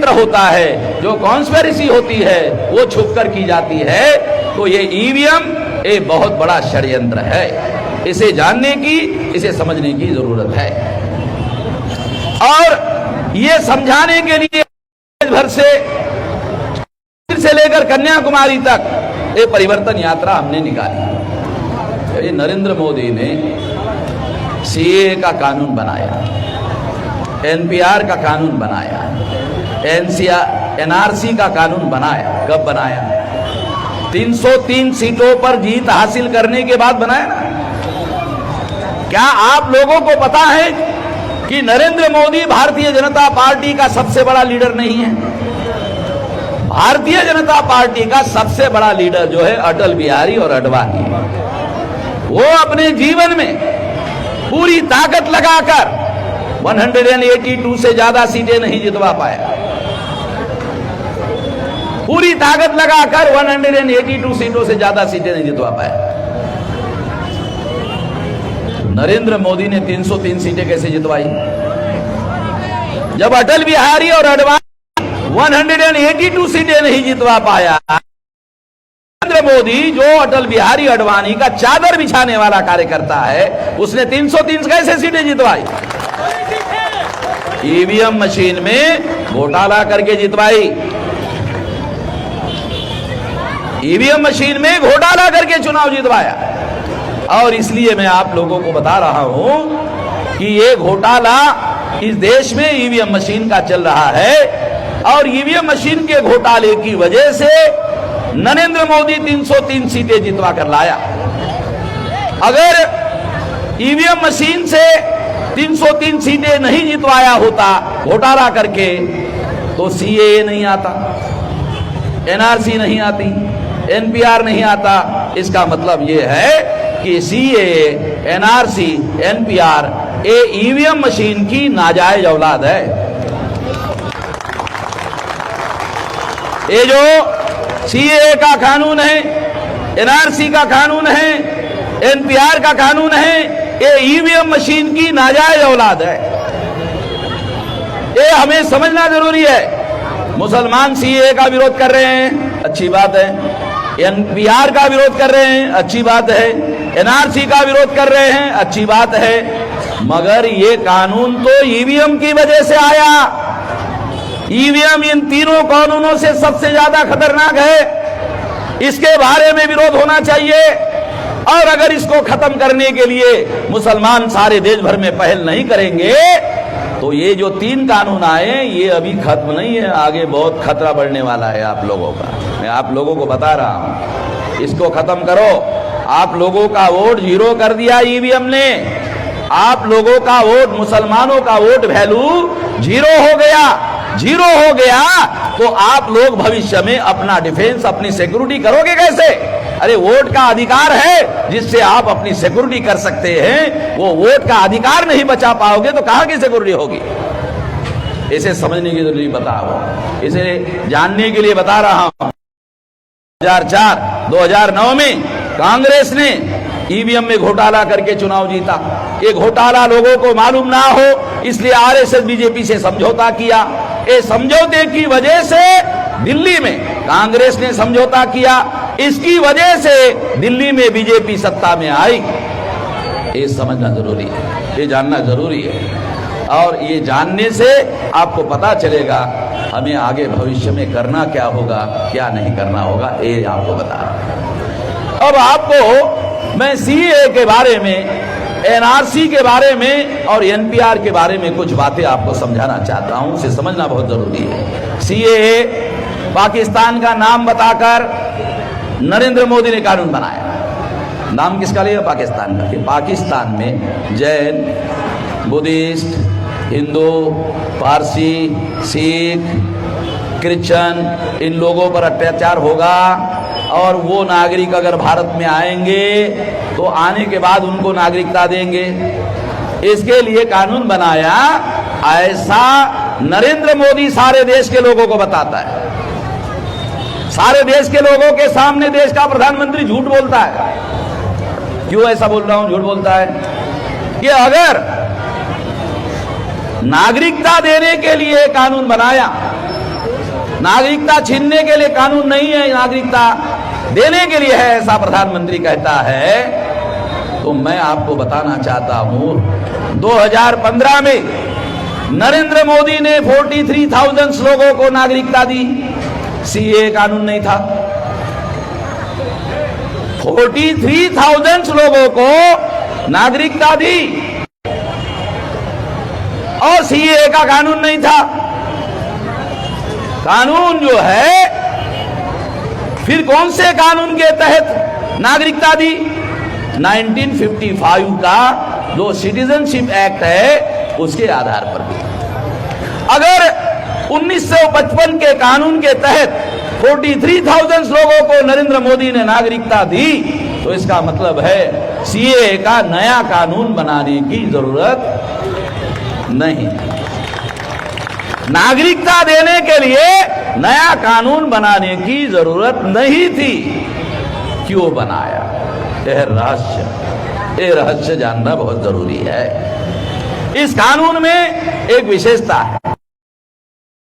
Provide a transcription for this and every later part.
षड्यंत्र होता है, जो कॉन्स्पिरेसी होती है, वो छुपकर की जाती है। तो ये ईवीएम एक बहुत बड़ा षड्यंत्र है। इसे जानने की, इसे समझने की जरूरत है। और ये समझाने के लिए देश भर से लेकर कन्याकुमारी तक एक परिवर्तन यात्रा हमने निकाली। ये नरेंद्र मोदी ने सीए का कानून बनाया, एनपीआर का कानून बनाया, एनआरसी का कानून बनाया। कब बनाया? 303 सीटों पर जीत हासिल करने के बाद बनाया ना। क्या आप लोगों को पता है कि नरेंद्र मोदी भारतीय जनता पार्टी का सबसे बड़ा लीडर नहीं है? भारतीय जनता पार्टी का सबसे बड़ा लीडर जो है अटल बिहारी और आडवाणी। वो अपने जीवन में पूरी ताकत लगाकर 182 से ज्यादा सीटें नहीं जितवा पाया। पूरी ताकत लगाकर 182 सीटों से ज्यादा सीटें नहीं जितवा पाया। नरेंद्र मोदी ने 303 सीटें कैसे जितवाई? जब अटल बिहारी और आडवाणी 182 सीटें नहीं जितवा पाया, नरेंद्र मोदी जो अटल बिहारी आडवाणी का चादर बिछाने वाला कार्यकर्ता है, उसने 303 कैसे सीटें जितवाई? ईवीएम मशीन में घोटाला करके जितवाई। ईवीएम मशीन में घोटाला करके चुनाव जितवाया। और इसलिए मैं आप लोगों को बता रहा हूं कि ये घोटाला इस देश में ईवीएम मशीन का चल रहा है। और ईवीएम मशीन के घोटाले की वजह से नरेंद्र मोदी 303 सीटें जितवा कर लाया। अगर ईवीएम मशीन से 303 सीटें नहीं जितवाया होता घोटाला करके, तो सीएए नहीं आता, एनआरसी नहीं आती, एनपीआर नहीं आता। इसका मतलब यह है कि सीएए, एनआरसी, एनपीआर ये ईवीएम मशीन की नाजायज औलाद है। ये जो सीएए का कानून है, एनआरसी का कानून है, एनपीआर का कानून है, ये ईवीएम मशीन की नाजायज औलाद है। ये हमें समझना जरूरी है। मुसलमान सीएए का विरोध कर रहे हैं, अच्छी बात है। एनपीआर का विरोध कर रहे हैं, अच्छी बात है। एनआरसी का विरोध कर रहे हैं, अच्छी बात है। मगर ये कानून तो ईवीएम की वजह से आया। ईवीएम इन तीनों कानूनों से सबसे ज्यादा खतरनाक है। इसके बारे में विरोध होना चाहिए। और अगर इसको खत्म करने के लिए मुसलमान सारे देश भर में पहल नहीं करेंगे, तो ये जो 3 कानून आए ये अभी खत्म नहीं है, आगे बहुत खतरा बढ़ने वाला है आप लोगों का। मैं आप लोगों को बता रहा हूं, इसको खत्म करो। आप लोगों का वोट 0 कर दिया ईवीएम ने। आप लोगों का वोट, मुसलमानों का वोट वैल्यू 0 हो गया। 0 हो गया तो आप लोग भविष्य में अपना डिफेंस, अपनी सिक्योरिटी करोगे कैसे? अरे वोट का अधिकार है जिससे आप अपनी सिक्योरिटी कर सकते हैं। वो वोट का अधिकार नहीं बचा पाओगे तो कहां की सिक्योरिटी होगी? इसे समझने की जरूरत बताओ, इसे जानने के लिए बता रहा हूं। 2009 में कांग्रेस ने ईवीएम में घोटाला करके चुनाव जीता। ये घोटाला लोगों को मालूम ना हो इसलिए आरएसएस बीजेपी से समझौता किया। ये समझौते की वजह से दिल्ली में कांग्रेस ने समझौता किया, इसकी वजह से दिल्ली में बीजेपी सत्ता में आई। ये समझना जरूरी है, ये जानना जरूरी है। और ये जानने से आपको पता चलेगा हमें आगे भविष्य में करना क्या होगा, क्या नहीं करना होगा। ये आपको बता रहा। अब आपको मैं सीए के बारे में, एनआरसी के बारे में और एनपीआर के बारे में कुछ बातें आपको समझाना चाहता हूं। इसे समझना बहुत जरूरी है। सीएए पाकिस्तान का नाम बताकर नरेंद्र मोदी ने कानून बनाया। नाम किसका लिया? पाकिस्तान का। कि पाकिस्तान में जैन, बुद्धिस्ट, हिंदू, पारसी, सिख, क्रिश्चियन इन लोगों पर अत्याचार होगा और वो नागरिक अगर भारत में आएंगे तो आने के बाद उनको नागरिकता देंगे। इसके लिए कानून बनाया। ऐसा नरेंद्र मोदी सारे देश के लोगों को बताता है। सारे देश के लोगों के सामने देश का प्रधानमंत्री झूठ बोलता है। क्यों ऐसा बोल रहा हूं झूठ बोलता है? कि अगर नागरिकता देने के लिए कानून बनाया नागरिकता छीनने के लिए कानून नहीं है, नागरिकता देने के लिए है, ऐसा प्रधानमंत्री कहता है। तो मैं आपको बताना चाहता हूं 2015 में नरेंद्र मोदी ने 43,000 लोगों को नागरिकता दी, सीए कानून नहीं था। 43,000 लोगों को नागरिकता दी और सीए का कानून नहीं था। कानून जो है, फिर कौन से कानून के तहत नागरिकता दी? 1955 का जो सिटीजनशिप एक्ट है उसके आधार पर भी। अगर 1955 के कानून के तहत 43,000 लोगों को नरेंद्र मोदी ने नागरिकता दी, तो इसका मतलब है सीए का नया कानून बनाने की जरूरत नहीं। नागरिकता देने के लिए नया कानून बनाने की जरूरत नहीं थी। क्यों बनाया? यह रहस्य जानना बहुत जरूरी है। इस कानून में एक विशेषता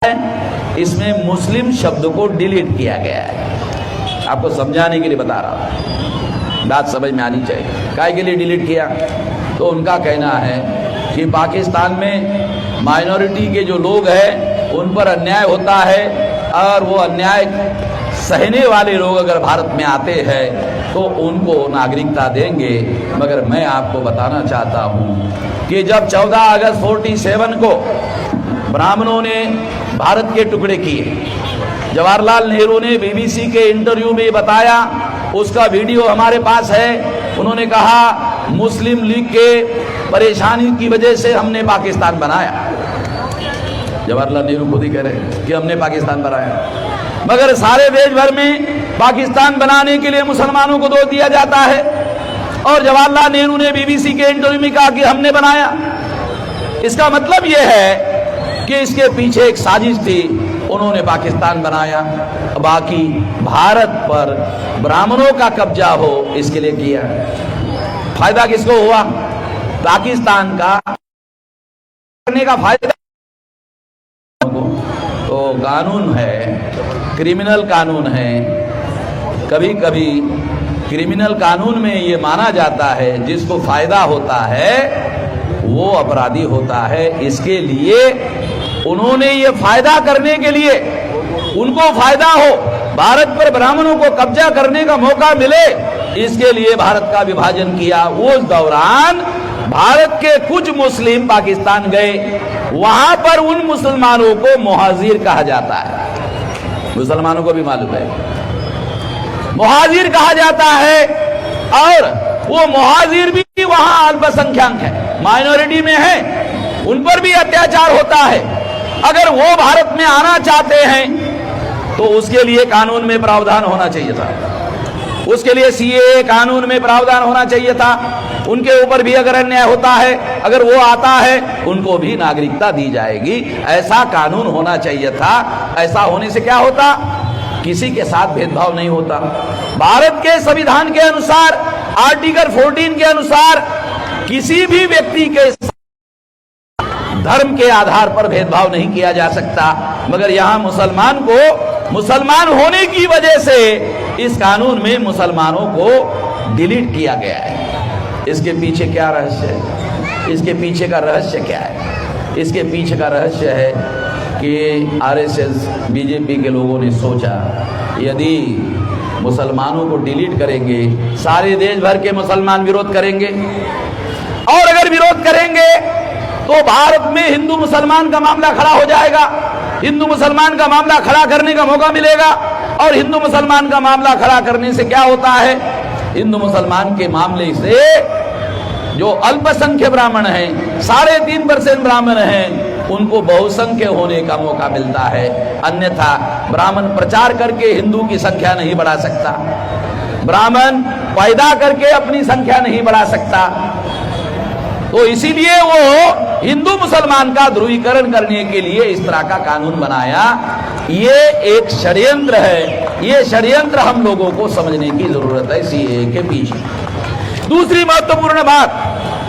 है, इसमें मुस्लिम शब्द को डिलीट किया गया है। आपको समझाने के लिए बता रहा हूं, बात समझ में आनी चाहिए। काय के लिए डिलीट किया? तो उनका कहना है कि पाकिस्तान में माइनॉरिटी के जो लोग हैं उन पर अन्याय होता है, और वो अन्याय सहने वाले लोग अगर भारत में आते हैं तो उनको नागरिकता देंगे। मगर मैं आपको बताना चाहता हूं कि जब 14 अगस्त 47 को ब्राह्मणों ने भारत के टुकड़े किए, जवाहरलाल नेहरू ने बीबीसी के इंटरव्यू में बताया, उसका वीडियो हमारे पास है। उन्होंने कहा मुस्लिम लीग के परेशानी की वजह से हमने पाकिस्तान बनाया। जवाहरलाल नेहरू खुद ही कह रहे हैं कि हमने पाकिस्तान बनाया, मगर सारे देश भर में पाकिस्तान बनाने के लिए मुसलमानों को दोष दिया जाता है। और जवाहरलाल नेहरू ने बीबीसी के इंटरव्यू में कहा कि हमने बनाया। इसका मतलब यह है कि इसके पीछे एक साजिश थी, उन्होंने पाकिस्तान बनाया, बाकी भारत पर ब्राह्मणों का कब्जा हो इसके लिए किया। फायदा किसको हुआ? पाकिस्तान का करने का फायदा। तो कानून है, क्रिमिनल कानून है। कभी कभी क्रिमिनल कानून में ये माना जाता है जिसको फायदा होता है वो अपराधी होता है। इसके लिए उन्होंने ये फायदा करने के लिए, उनको फायदा हो, भारत पर ब्राह्मणों को कब्जा करने का मौका मिले, इसके लिए भारत का विभाजन किया। उस दौरान भारत के कुछ मुस्लिम पाकिस्तान गए, वहां पर उन मुसलमानों को मुहाजिर कहा जाता है। मुसलमानों को भी मालूम है मुहाजिर कहा जाता है, और वो मुहाजिर भी वहां अल्पसंख्यक है, माइनॉरिटी में है, उन पर भी अत्याचार होता है। अगर वो भारत में आना चाहते हैं तो उसके लिए कानून में प्रावधान होना चाहिए था, उसके लिए सीए कानून में प्रावधान होना चाहिए था। उनके ऊपर भी अगर अन्याय होता है, अगर वो आता है, उनको भी नागरिकता दी जाएगी, ऐसा कानून होना चाहिए था। ऐसा होने से क्या होता? किसी के साथ भेदभाव नहीं होता। भारत के संविधान के अनुसार, आर्टिकल 14 के अनुसार, किसी भी व्यक्ति के धर्म के आधार पर भेदभाव नहीं किया जा सकता। मगर यहां मुसलमान को, मुसलमान होने की वजह से इस कानून में मुसलमानों को डिलीट किया गया है। इसके पीछे क्या रहस्य है? इसके पीछे का रहस्य क्या है? इसके पीछे का रहस्य है कि आरएसएस, बीजेपी के लोगों ने सोचा यदि मुसलमानों को डिलीट करेंगे, सारे देश भर के मुसलमान विरोध करेंगे, और अगर विरोध करेंगे तो भारत में हिंदू मुसलमान का मामला खड़ा हो जाएगा। हिंदू मुसलमान का मामला खड़ा करने का मौका मिलेगा, और हिंदू मुसलमान का मामला खड़ा करने से क्या होता है? हिंदू मुसलमान के मामले से जो अल्पसंख्यक ब्राह्मण हैं, 3.5% ब्राह्मण हैं, उनको बहुसंख्य होने का मौका मिलता है। अन्यथा ब्राह्मण प्रचार करके हिंदू की संख्या नहीं बढ़ा सकता, ब्राह्मण पैदा करके अपनी संख्या नहीं बढ़ा सकता। तो इसीलिए वो हिंदू मुसलमान का ध्रुवीकरण करने के लिए इस तरह का कानून बनाया। ये एक षड्यंत्र है, ये षड्यंत्र हम लोगों को समझने की जरूरत है सीएए के पीछे। दूसरी महत्वपूर्ण बात,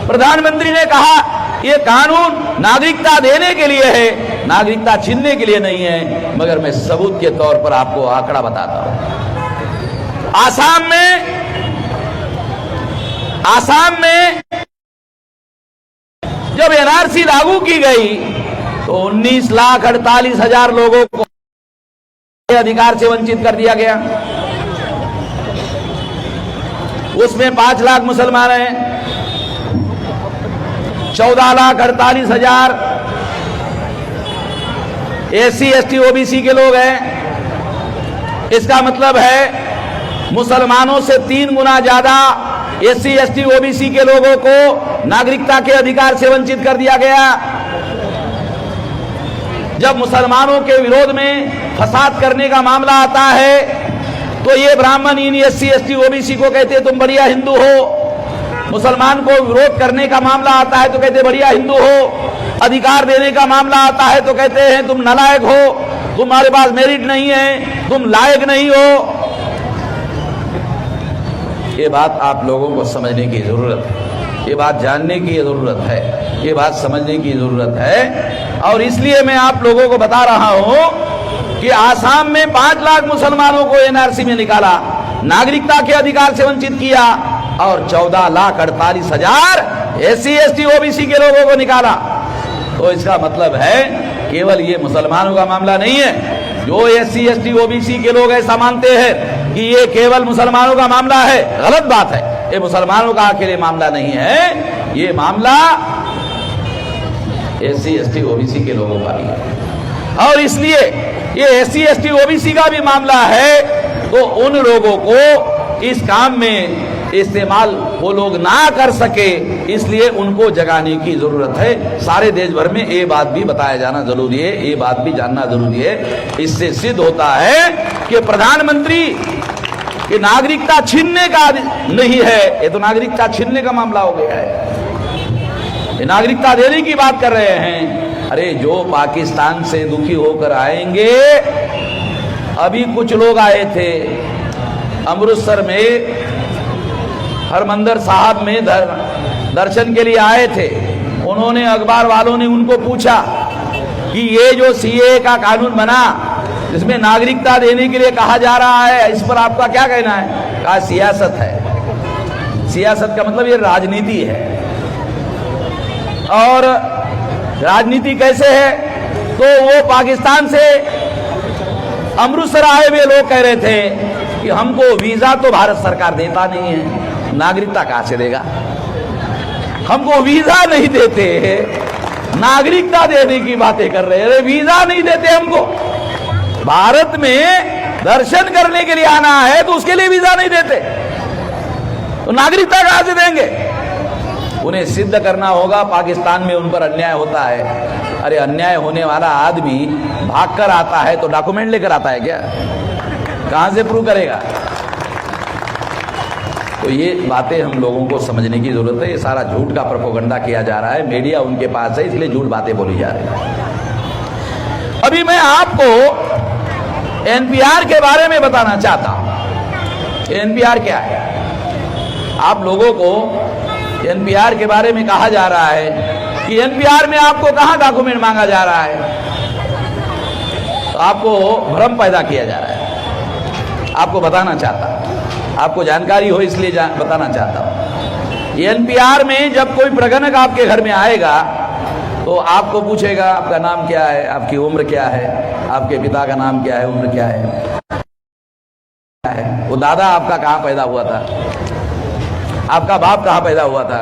प्रधानमंत्री ने कहा ये कानून नागरिकता देने के लिए है, नागरिकता छीनने के लिए नहीं है, मगर मैं सबूत के तौर पर आपको आंकड़ा बताता हूं। आसाम में जब एनआरसी लागू की गई तो 19,48,000 लोगों को अधिकार से वंचित कर दिया गया। उसमें 5 लाख मुसलमान हैं, 14,48,000 एससी एसटी ओबीसी के लोग हैं। इसका मतलब है मुसलमानों से 3 गुना ज्यादा एससी एसटी ओबीसी के लोगों को नागरिकता के अधिकार से वंचित कर दिया गया। जब मुसलमानों के विरोध में फसाद करने का मामला आता है तो ये ब्राह्मण इन एससी एसटी ओबीसी को कहते तुम बढ़िया हिंदू हो। मुसलमान को विरोध करने का मामला आता है तो कहते बढ़िया हिंदू हो। अधिकार देने का मामला आता है तो कहते हैं तुम नालायक हो, तुम्हारे पास मेरिट नहीं है, तुम लायक नहीं हो। ये बात आप लोगों को समझने की जरूरत है, ये बात जानने की जरूरत है, ये बात समझने की जरूरत है। और इसलिए मैं आप लोगों को बता रहा हूं कि आसाम में 5 लाख मुसलमानों को एनआरसी में निकाला, नागरिकता के अधिकार से वंचित किया, और 14,48,000 एससी एसटी ओबीसी के लोगों को निकाला। तो इसका मतलब है केवल ये मुसलमानों का मामला नहीं है। जो एससी एसटी ओबीसी के लोग ऐसा मानते हैं कि ये केवल मुसलमानों का मामला है, गलत बात है। ये मुसलमानों का अकेले मामला नहीं है, ये मामला एससी एसटी ओबीसी के लोगों का भी है। और इसलिए ये एससी एसटी ओबीसी का भी मामला है, तो उन लोगों को इस काम में इस्तेमाल वो लोग ना कर सके, इसलिए उनको जगाने की जरूरत है। सारे देश भर में ये बात भी बताया जाना जरूरी है, ये बात भी जानना जरूरी है। इससे सिद्ध होता है कि प्रधानमंत्री की नागरिकता छीनने का नहीं है, ये तो नागरिकता छीनने का मामला हो गया है। ये नागरिकता देने की बात कर रहे हैं। अरे जो पाकिस्तान से दुखी होकर आएंगे, अभी कुछ लोग आए थे अमृतसर में, हरमंदिर साहब में दर्शन के लिए आए थे। उन्होंने, अखबार वालों ने उनको पूछा कि ये जो सीए का कानून बना जिसमें नागरिकता देने के लिए कहा जा रहा है, इस पर आपका क्या कहना है? कहा सियासत है। सियासत का मतलब ये राजनीति है। और राजनीति कैसे है? तो वो पाकिस्तान से अमृतसर आए हुए लोग कह रहे थे कि हमको वीजा तो भारत सरकार देता नहीं है, नागरिकता कहां से देगा? हमको वीजा नहीं देते, नागरिकता देने की बातें कर रहे हैं। वीजा नहीं देते हमको, भारत में दर्शन करने के लिए आना है तो उसके लिए वीजा नहीं देते, तो नागरिकता कहां से देंगे? उन्हें सिद्ध करना होगा पाकिस्तान में उन पर अन्याय होता है। अरे अन्याय होने वाला आदमी भागकर आता है तो डॉक्यूमेंट लेकर आता है क्या? कहां से प्रूव करेगा? तो ये बातें हम लोगों को समझने की जरूरत है। ये सारा झूठ का प्रोपेगेंडा किया जा रहा है, मीडिया उनके पास है, इसलिए झूठ बातें बोली जा रही है। अभी मैं आपको एनपीआर के बारे में बताना चाहता हूं। एनपीआर क्या है? आप लोगों को एनपीआर के बारे में कहा जा रहा है कि एनपीआर में आपको कहां डॉक्यूमेंट मांगा जा रहा है, तो आपको भ्रम पैदा किया जा रहा है। आपको बताना चाहता हूं, आपको जानकारी हो इसलिए बताना चाहता हूं। एनपीआर में जब कोई प्रगणक आपके घर में आएगा तो आपको पूछेगा आपका नाम क्या है, आपकी उम्र क्या है, आपके पिता का नाम क्या है, उम्र क्या है, वो दादा आपका कहाँ पैदा हुआ था, आपका बाप कहाँ पैदा हुआ था।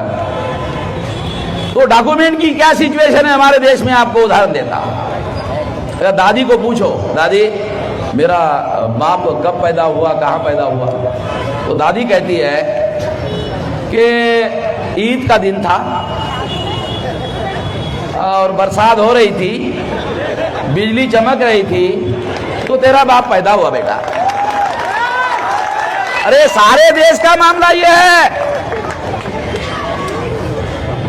तो डॉक्यूमेंट की क्या सिचुएशन है हमारे देश में, आपको उदाहरण देता हूं। अगर दादी को पूछो, दादी मेरा बाप कब पैदा हुआ, कहाँ पैदा हुआ, तो दादी कहती है कि ईद का दिन था और बरसात हो रही थी, बिजली चमक रही थी, तो तेरा बाप पैदा हुआ बेटा। अरे सारे देश का मामला ये है।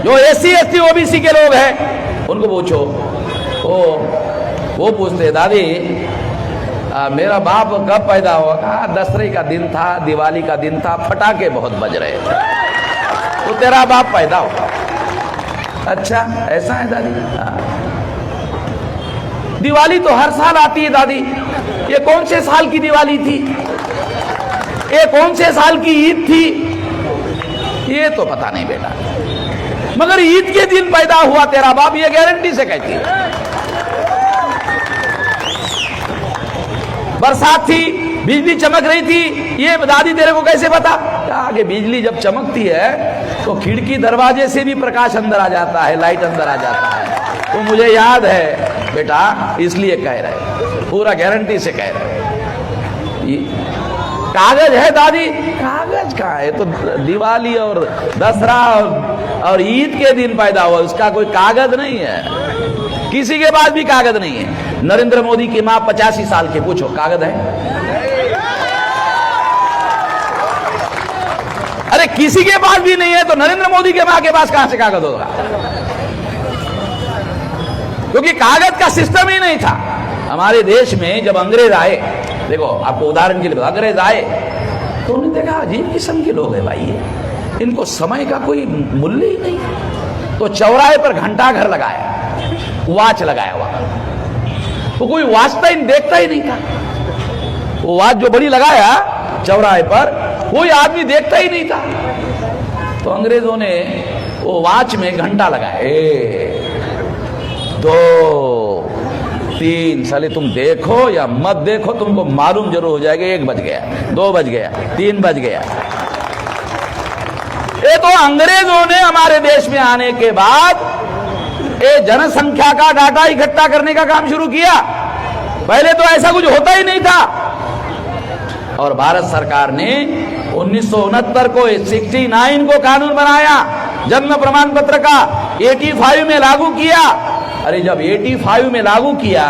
जो एससी एसटी ओबीसी के लोग हैं उनको पूछो, वो पूछते दादी मेरा बाप कब पैदा हुआ, कहा दशहरे का दिन था, दिवाली का दिन था, पटाखे बहुत बज रहे थे, तो तेरा बाप पैदा हुआ। अच्छा ऐसा है दादी? दिवाली तो हर साल आती है दादी, ये कौन से साल की दिवाली थी, ये कौन से साल की ईद थी, ये तो पता नहीं बेटा, मगर ईद के दिन पैदा हुआ तेरा बाप, ये गारंटी से कहती है। बरसात थी, बिजली चमक रही थी, ये दादी तेरे को कैसे पता? आगे बिजली जब चमकती है तो खिड़की दरवाजे से भी प्रकाश अंदर आ जाता है, लाइट अंदर आ जाता है, तो मुझे याद है बेटा, इसलिए कह रहे, पूरा गारंटी से कह रहे। कागज है दादी, कागज कहाँ है, तो दिवाली और दसरा और ईद के दिन पैदा हुआ, उसका कोई कागज नहीं है, किसी के पास भी कागज नहीं है। नरेंद्र मोदी की मां 85 साल के, पूछो कागज है? अरे किसी के पास भी नहीं है तो नरेंद्र मोदी के मां के पास कहां से कागज होगा? क्योंकि कागज का सिस्टम ही नहीं था। हमारे देश में जब अंग्रेज आए, देखो आपको उदाहरण के लिए, अंग्रेज आए तो उन्होंने देखा अजीब किस्म के लोग हैं भाई, इनको समय का कोई मूल्य ही नहीं, तो चौराहे पर घंटा घर लगाया, वॉच लगाया हुआ, तो कोई वाचता ही देखता ही नहीं था, वो वॉच जो बड़ी लगाया चौराहे पर, कोई आदमी देखता ही नहीं था, तो अंग्रेजों ने वो वॉच में घंटा लगाया, 1 2 3, साले तुम देखो या मत देखो, तुमको मालूम जरूर हो जाएगा, 1 बज गया, 2 बज गया, 3 बज गया। ये तो अंग्रेजों ने हमारे देश में आने के बाद ये जनसंख्या का डाटा इकट्ठा करने का काम शुरू किया, पहले तो ऐसा कुछ होता ही नहीं था। और भारत सरकार ने 1969 को 69 को कानून बनाया, जन्म प्रमाण पत्र का 85 में लागू किया। अरे जब 85 में लागू किया,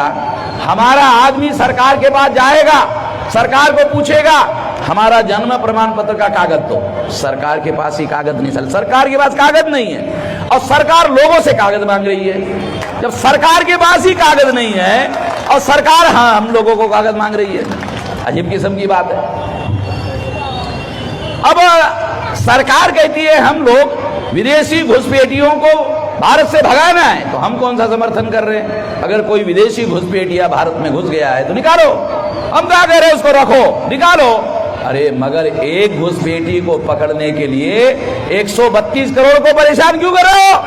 हमारा आदमी सरकार के पास जाएगा, सरकार को पूछेगा हमारा जन्म प्रमाण पत्र का कागज, तो सरकार के पास ही कागज नहीं, सरकार के पास कागज नहीं है और सरकार लोगों से कागज मांग रही है। जब सरकार के पास ही कागज नहीं है और सरकार हम लोगों को कागज मांग रही है, अजीब किस्म की बात है। अब सरकार कहती है हम लोग विदेशी घुसपैठियों को भारत से भगाना है, तो हम कौन सा समर्थन कर रहे हैं? अगर कोई विदेशी घुसपैठिया भारत में घुस गया है तो निकालो, हम क्या कह रहे हैं, उसको रखो, निकालो। अरे मगर एक घुसपैठी को पकड़ने के लिए 132 करोड़ को परेशान क्यों कर रहे हो?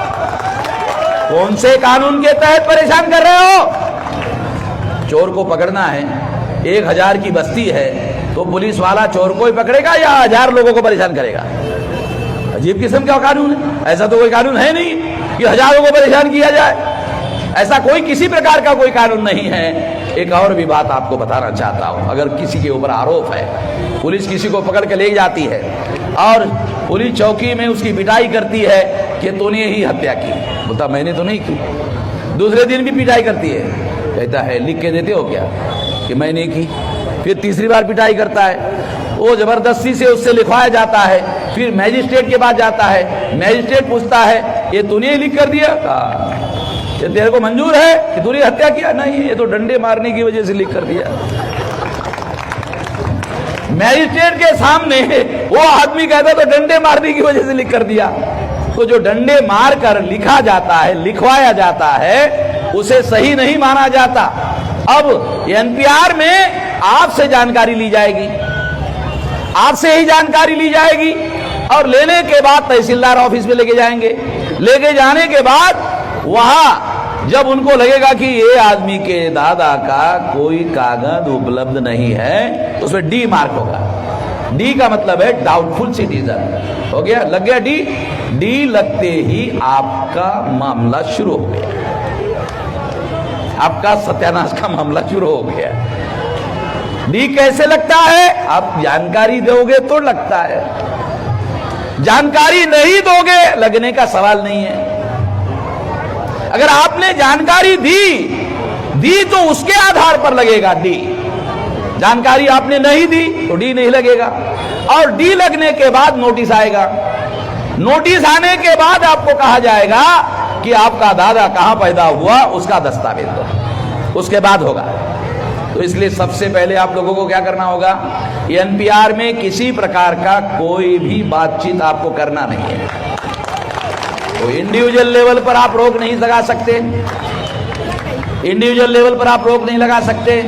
कौन से कानून के तहत परेशान कर रहे हो? चोर को पकड़ना है, 1000 की बस्ती है, तो पुलिस वाला चोर को ही पकड़ेगा या 1000 लोगों को परेशान करेगा? अजीब किस्म का कानून है। ऐसा तो कोई कानून है नहीं कि हजारों को परेशान किया जाए, ऐसा कोई किसी प्रकार का कोई कानून नहीं है। एक और भी बात आपको बताना चाहता हूं, अगर किसी के ऊपर आरोप है, पुलिस किसी को पकड़ के ले जाती है और पुलिस चौकी में उसकी पिटाई करती है कि तूने ही हत्या की, बोलता मैंने तो नहीं की। दूसरे दिन भी पिटाई करती है, कहता है लिख के देते हो क्या कि मैंने की। फिर तीसरी बार पिटाई करता है, वो जबरदस्ती से उससे लिखवाया जाता है, फिर मैजिस्ट्रेट के पास जाता है, मैजिस्ट्रेट पूछता है ये तूने ही लिख कर दिया, ये तेरे को मंजूर है कि तूने हत्या किया? नहीं, ये तो डंडे मारने की वजह से लिख कर दिया। मैजिस्ट्रेट के सामने वो आदमी कहता तो डंडे मारने की वजह से लिख कर दिया। तो जो डंडे मार कर लिखा जाता है, लिखवाया जाता है, उसे सही नहीं माना जाता। अब एनपीआर में आपसे जानकारी ली जाएगी, आपसे ही जानकारी ली जाएगी और लेने के बाद तहसीलदार ऑफिस में लेके जाएंगे। लेके जाने के बाद वहां जब उनको लगेगा कि ये आदमी के दादा का कोई कागज उपलब्ध नहीं है, तो उसमें डी मार्क होगा। डी का मतलब है डाउटफुल सिटीजन, हो गया, लग गया डी। डी लगते ही आपका मामला शुरू हो गया, आपका सत्यानाश का मामला शुरू हो गया। डी कैसे लगता है? आप जानकारी दोगे तो लगता है, जानकारी नहीं दोगे लगने का सवाल नहीं है। अगर आपने जानकारी दी तो उसके आधार पर लगेगा डी। जानकारी आपने नहीं दी तो डी नहीं लगेगा। और डी लगने के बाद नोटिस आएगा, नोटिस आने के बाद आपको कहा जाएगा कि आपका दादा कहां पैदा हुआ, उसका दस्तावेज दो, उसके बाद होगा। तो इसलिए सबसे पहले आप लोगों को क्या करना होगा, एनपीआर में किसी प्रकार का कोई भी बातचीत आपको करना नहीं है। तो इंडिविजुअल लेवल पर आप रोक नहीं लगा सकते, इंडिविजुअल लेवल पर आप रोक नहीं लगा सकते,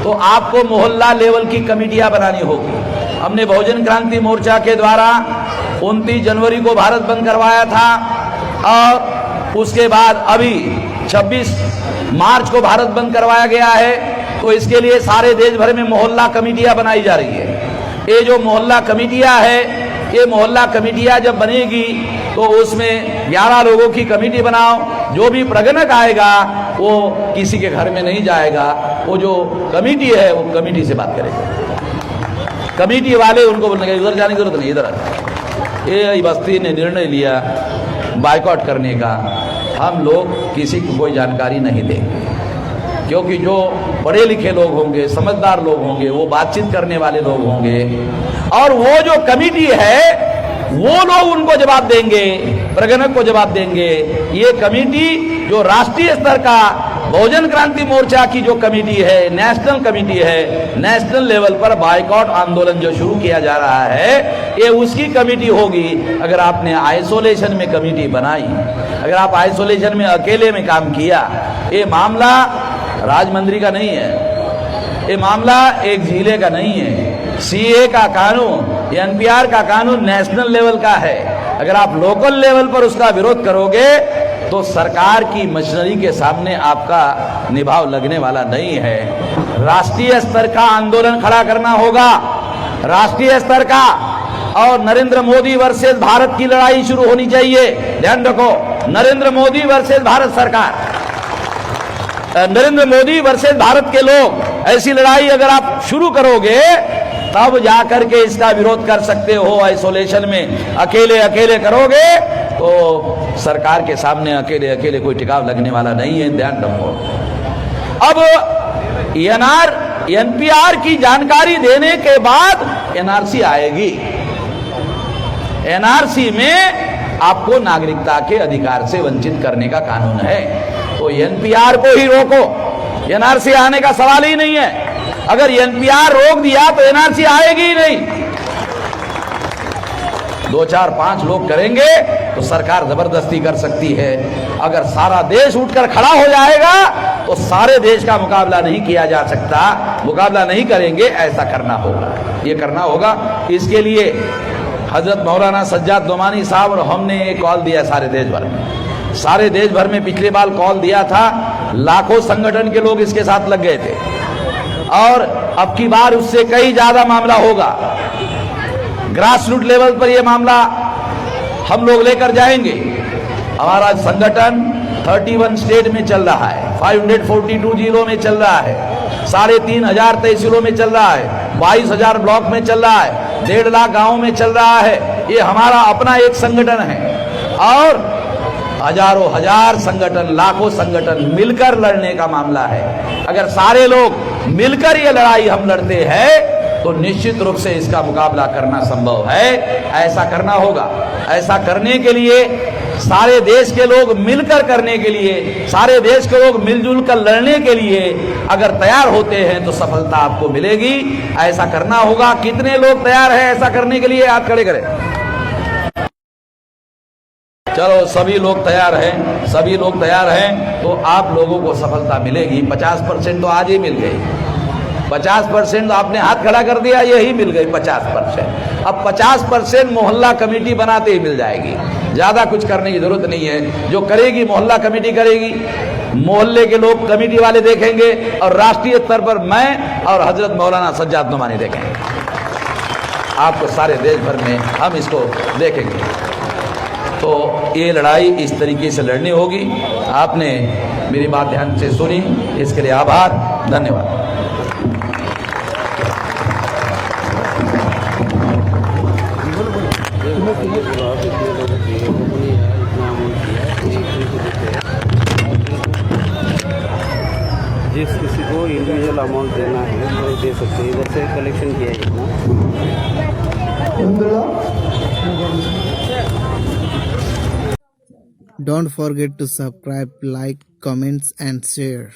तो आपको मोहल्ला लेवल की कमेटियां बनानी होगी। हमने बहुजन क्रांति मोर्चा के द्वारा 29 जनवरी को भारत बंद करवाया था और उसके बाद अभी 26 मार्च को भारत बंद करवाया गया है। तो इसके लिए सारे देश भर में मोहल्ला कमेटियां बनाई जा रही है। ये जो मोहल्ला कमेटियां है, ये मोहल्ला कमेटियां जब बनेगी तो उसमें 11 लोगों की कमेटी बनाओ। जो भी प्रगणक आएगा वो किसी के घर में नहीं जाएगा, वो जो कमेटी है वो कमेटी से बात करेगा। कमेटी वाले उनको बोलने का उधर जाने की जरूरत नहीं, इधर आ। ये बस्ती ने निर्णय लिया बायकॉट करने का, हम लोग किसी को कोई जानकारी नहीं देंगे, क्योंकि जो पढ़े लिखे लोग होंगे, समझदार लोग होंगे, वो बातचीत करने वाले लोग होंगे और वो जो कमेटी है वो लोग उनको जवाब देंगे, प्रगणक को जवाब देंगे। ये कमेटी जो राष्ट्रीय स्तर का बहुजन क्रांति मोर्चा की जो कमेटी है, नेशनल कमेटी है, नेशनल लेवल पर बायकॉट आंदोलन जो शुरू किया जा रहा है, ये उसकी कमेटी होगी। अगर आपने आइसोलेशन में कमेटी बनाई, अगर आप आइसोलेशन में अकेले में काम किया, ये मामला राजमंत्री का नहीं है, ये मामला एक जिले का नहीं है। सीए का कानून, एनपीआर का कानून नेशनल लेवल का है। अगर आप लोकल लेवल पर उसका विरोध करोगे तो सरकार की मशीनरी के सामने आपका निभाव लगने वाला नहीं है। राष्ट्रीय स्तर का आंदोलन खड़ा करना होगा, राष्ट्रीय स्तर का। और नरेंद्र मोदी वर्सेस भारत की लड़ाई शुरू होनी चाहिए। ध्यान रखो, नरेंद्र मोदी वर्सेस भारत सरकार, नरेंद्र मोदी वर्सेस भारत के लोग, ऐसी लड़ाई अगर आप शुरू करोगे तब जाकर के इसका विरोध कर सकते हो। आइसोलेशन में अकेले अकेले करोगे तो सरकार के सामने अकेले अकेले कोई टिकाव लगने वाला नहीं है, ध्यान रखो। अब एनपीआर की जानकारी देने के बाद एनआरसी आएगी। एनआरसी में आपको नागरिकता के अधिकार से वंचित करने का कानून है, तो एनपीआर को ही रोको, एनआरसी आने का सवाल ही नहीं है। अगर एनपीआर रोक दिया तो एनआरसी आएगी ही नहीं। 2, 4, 5 लोग करेंगे तो सरकार जबरदस्ती कर सकती है। अगर सारा देश उठकर खड़ा हो जाएगा तो सारे देश का मुकाबला नहीं किया जा सकता, मुकाबला नहीं करेंगे, ऐसा करना होगा, ये करना होगा। इसके लिए हजरत मौलाना सज्जाद नोमानी साहब और हमने एक कॉल दिया सारे देश भर में। सारे देश भर में पिछले बार कॉल दिया था, लाखों संगठन के लोग इसके साथ लग गए थे और अब की बार उससे कई ज्यादा मामला होगा। ग्रास रूट लेवल पर यह मामला हम लोग लेकर जाएंगे। हमारा संगठन 31 स्टेट में चल रहा है, 542 जिलों में चल रहा है, 3,500 तहसीलों में चल रहा है, 22,000 ब्लॉक में चल रहा है, 1.5 लाख गाँव में चल रहा है। ये हमारा अपना एक संगठन है और हजारों हजार संगठन, लाखों संगठन मिलकर लड़ने का मामला है। अगर सारे लोग मिलकर ये लड़ाई हम लड़ते हैं तो निश्चित रूप से इसका मुकाबला करना संभव है। ऐसा करना होगा। ऐसा करने के लिए सारे देश के लोग मिलकर करने के लिए, सारे देश के लोग मिलजुल कर लड़ने के लिए अगर तैयार होते हैं तो सफलता आपको मिलेगी। ऐसा करना होगा। कितने लोग तैयार हैं ऐसा करने के लिए? हाथ खड़े करें। चलो, सभी लोग तैयार हैं, सभी लोग तैयार हैं तो आप लोगों को सफलता मिलेगी। 50% तो आज ही मिल गई। 50% आपने हाथ खड़ा कर दिया, यही मिल गई 50%। अब 50% मोहल्ला कमेटी बनाते ही मिल जाएगी। ज्यादा कुछ करने की जरूरत नहीं है। जो करेगी मोहल्ला कमेटी करेगी, मोहल्ले के लोग कमेटी वाले देखेंगे और राष्ट्रीय स्तर पर मैं और हजरत मौलाना सज्जाद नोमानी देखेंगे। आपको सारे देश भर में हम इसको देखेंगे। तो ये लड़ाई इस तरीके से लड़नी होगी। आपने मेरी बात ध्यान से सुनी, इसके लिए आभार, धन्यवाद। जिस किसी को इंडिविजुअल अमाउंट देना है वो दे सकते हैं। इधर से कलेक्शन किया है इतना। Don't forget to subscribe, like, comments and share.